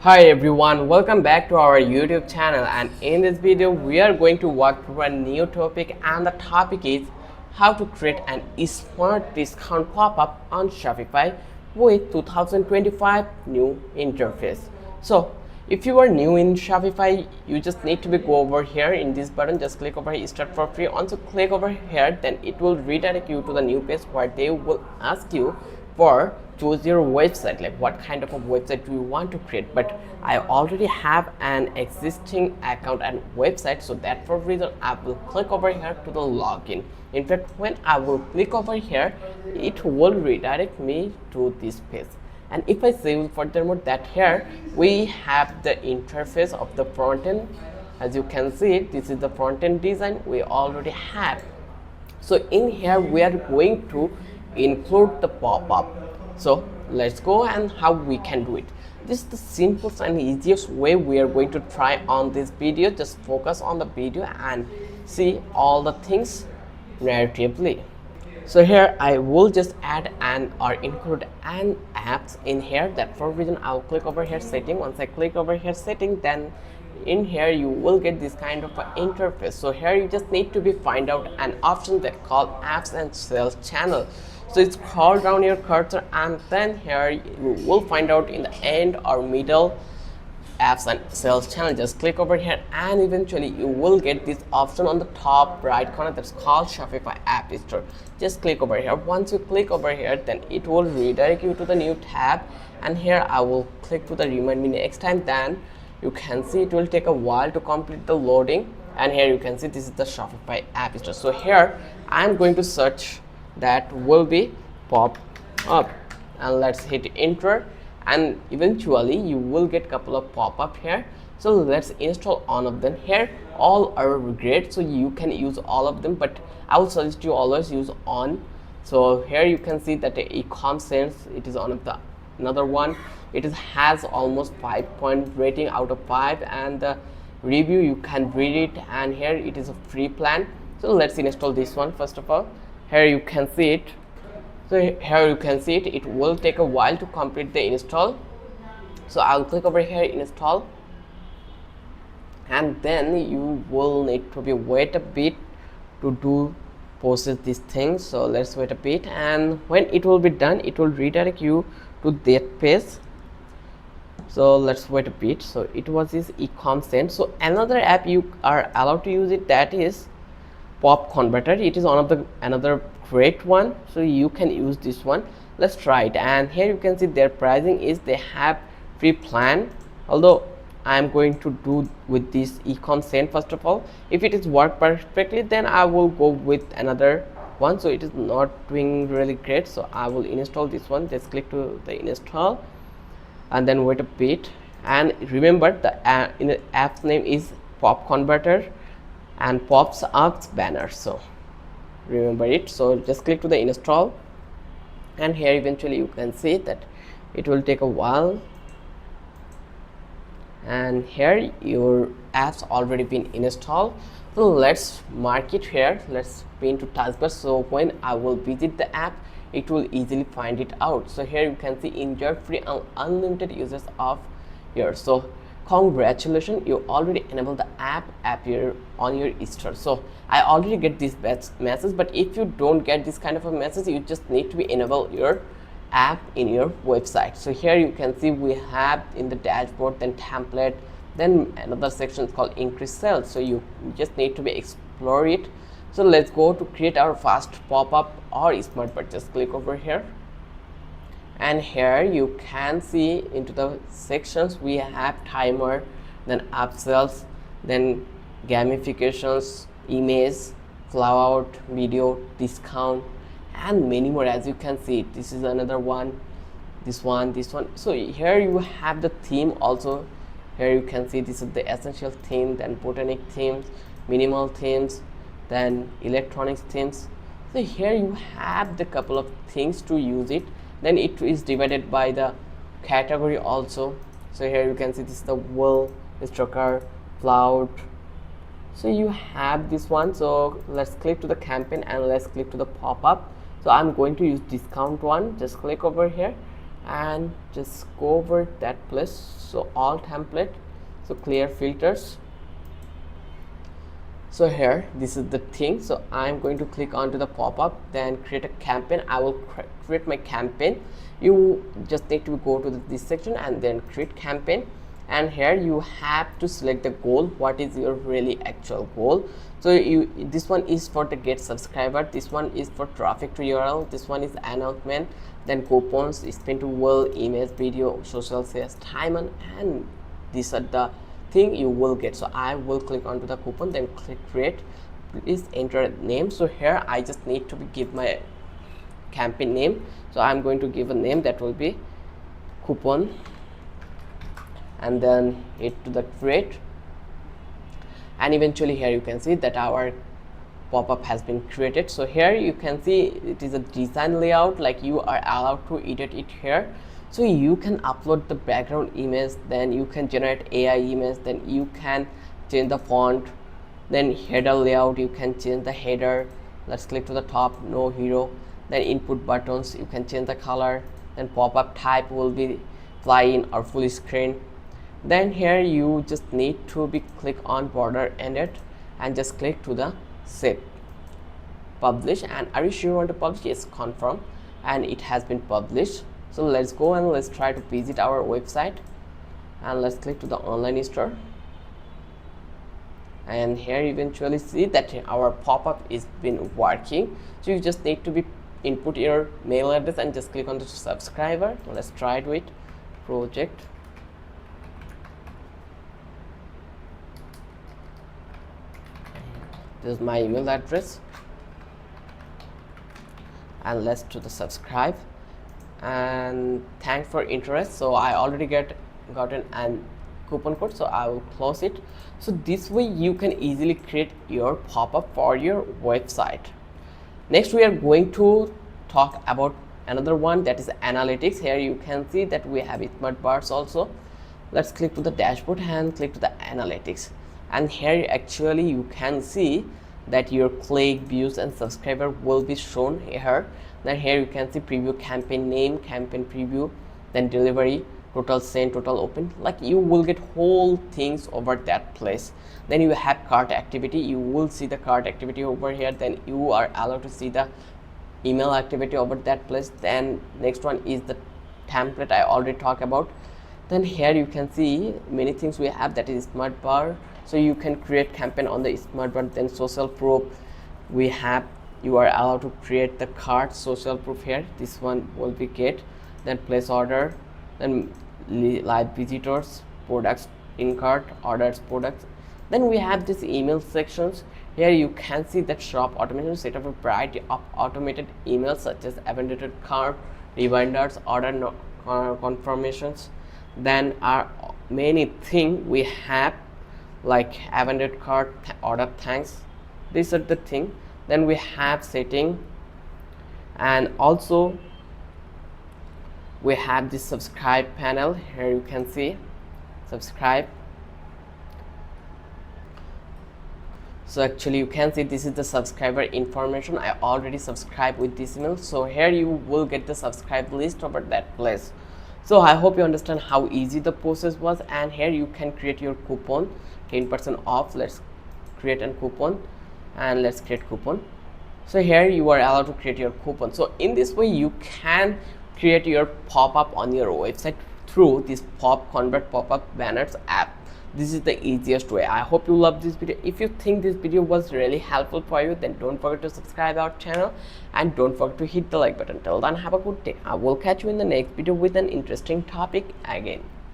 Hi everyone, welcome back to our YouTube channel, and in this video we are going to walk through a new topic, and the topic is how to create an smart discount pop-up on Shopify with 2025 new interface. So if you are new in Shopify, you just need to go over here in this button, just click over here, start for free. Once you click over here, then it will redirect you to the new page where they will ask you for choose your website, like what kind of a website do you want to create. But I already have an existing account and website, so that for reason I will click over here to the login. In fact, when I will click over here, it will redirect me to this page. And if I say furthermore that here we have the interface of the front end, as you can see, this is the front end design we already have. So in here we are going to include the pop-up. So let's go and how we can do it. This is the simplest and easiest way we are going to try on this video. Just focus on the video and see all the things narratively. So here I will just add and or include an apps in here. That for reason I will click over here setting. Once I click over here setting, then in here you will get this kind of an interface. So here you just need to be find out an option that called apps and sales channel. So it's scroll down your cursor, and then here you will find out in the end or middle apps and sales channel. Just click over here and eventually you will get this option on the top right corner that's called Shopify app store. Just click over here. Once you click over here, then it will redirect you to the new tab, and here I will click to the remind me next time. Then you can see it will take a while to complete the loading, and here you can see this is the Shopify app store. So here I'm going to search that will be pop up, and let's hit enter, and eventually you will get couple of pop-up here. So let's install all of them. Here all are great, so you can use all of them, but I will suggest you always use on. So here you can see that the ecom sense, it is one of the another one. It has almost 5 point rating out of 5, and the review you can read it, and here it is a free plan. So let's install this one first of all. Here you can see it. So here you can see it will take a while to complete the install. So I'll click over here install, and then you will need to be wait a bit to do process these things. So let's wait a bit, and when it will be done, it will redirect you to that page. So let's wait a bit. So it was this ecom send. So another app you are allowed to use it, that is pop converter. It is one of the another great one, so you can use this one. Let's try it, and here you can see their pricing is they have free plan, although I am going to do with this ecom send first of all. If it is work perfectly, then I will go with another one. So it is not doing really great, so I will install this one. Just click to the install and then wait a bit, and remember the in the app's name is pop converter and pops up banner, so remember it. So just click to the install, and here eventually you can see that it will take a while, and here your apps already been installed. So let's mark it here. Let's pin to taskbar, so when I will visit the app, it will easily find it out. So here you can see enjoy free and unlimited users of here. So congratulations, you already enabled the app appear on your store. So I already get this message, but if you don't get this kind of a message, you just need to be enable your app in your website. So here you can see we have in the dashboard, then template, then another section is called increase sales. So you just need to be explore it. So let's go to create our fast pop-up or smart purchase. Click over here, and here you can see into the sections we have timer, then upsells, then gamifications, image, flowout, video, discount, and many more. As you can see, this is another one, this one. So here you have the theme also. Here you can see this is the essential theme, then botanic themes, minimal themes, then electronics themes. So here you have the couple of things to use it. Then it is divided by the category also. So here you can see this is the wool, stroker, cloud. So you have this one. So let's click to the campaign and let's click to the pop-up. So I'm going to use discount one. Just click over here, and just go over that place. So all template, so clear filters. So here this is the thing. So I'm going to click onto the pop-up, then create a campaign. I will create my campaign. You just need to go to this section and then create campaign, and here you have to select the goal. What is your really actual goal? So this one is for the get subscriber, this one is for traffic to URL, this one is announcement, then coupons, spin to well, image, video, social sales, time, and these are the thing you will get. So I will click onto the coupon, then click create. Please enter name. So here I just need to give my campaign name. So I'm going to give a name that will be coupon, and then hit to the create, and eventually here you can see that our pop-up has been created. So here you can see it is a design layout, like you are allowed to edit it here. So you can upload the background image, then you can generate AI image, then you can change the font, then header layout, you can change the header. Let's click to the top, no hero. Then input buttons, you can change the color, then pop-up type will be fly in or full screen. Then here you just need to click on border ended and just click to the save, publish. And are you sure you want to publish? Yes, confirm, and it has been published. So let's go and let's try to visit our website, and let's click to the online store, and here you eventually see that our pop-up is been working. So you just need to input your mail address and just click on the subscriber. Let's try to it, project. This is my email address, and let's do the subscribe, and thanks for interest. So I already gotten an coupon code, so I will close it. So this way you can easily create your pop-up for your website. Next we are going to talk about another one, that is analytics. Here you can see that we have smart bars also. Let's click to the dashboard and click to the analytics, and here actually you can see that your click, views, and subscriber will be shown here. Then here you can see preview, campaign name, campaign preview, then delivery, total sent, total open. Like you will get whole things over that place. Then you have cart activity, you will see the cart activity over here. Then you are allowed to see the email activity over that place. Then next one is the template I already talked about. Then here you can see many things we have, that is smart bar. So you can create campaign on the smart bar. Then social proof, we have, you are allowed to create the cart social proof here. This one will be get. Then place order, then live visitors, products in cart, orders, products. Then we have this email sections. Here you can see that shop automation, set up a variety of automated emails such as abandoned cart, reminders, order confirmations. Then are many things we have, like abandoned cart, order thanks. These are the thing. Then we have setting, and also we have this subscribe panel. Here you can see subscribe. So actually you can see this is the subscriber information. I already subscribed with this email, so here you will get the subscribe list over that place. So I hope you understand how easy the process was, and here you can create your coupon, 10% off. Let's create a coupon, and let's create coupon. So here you are allowed to create your coupon. So in this way you can create your pop-up on your website through this convert pop-up banners app. This is the easiest way. I hope you love this video. If you think this video was really helpful for you, then don't forget to subscribe our channel, and don't forget to hit the like button. Till then, have a good day. I will catch you in the next video with an interesting topic again.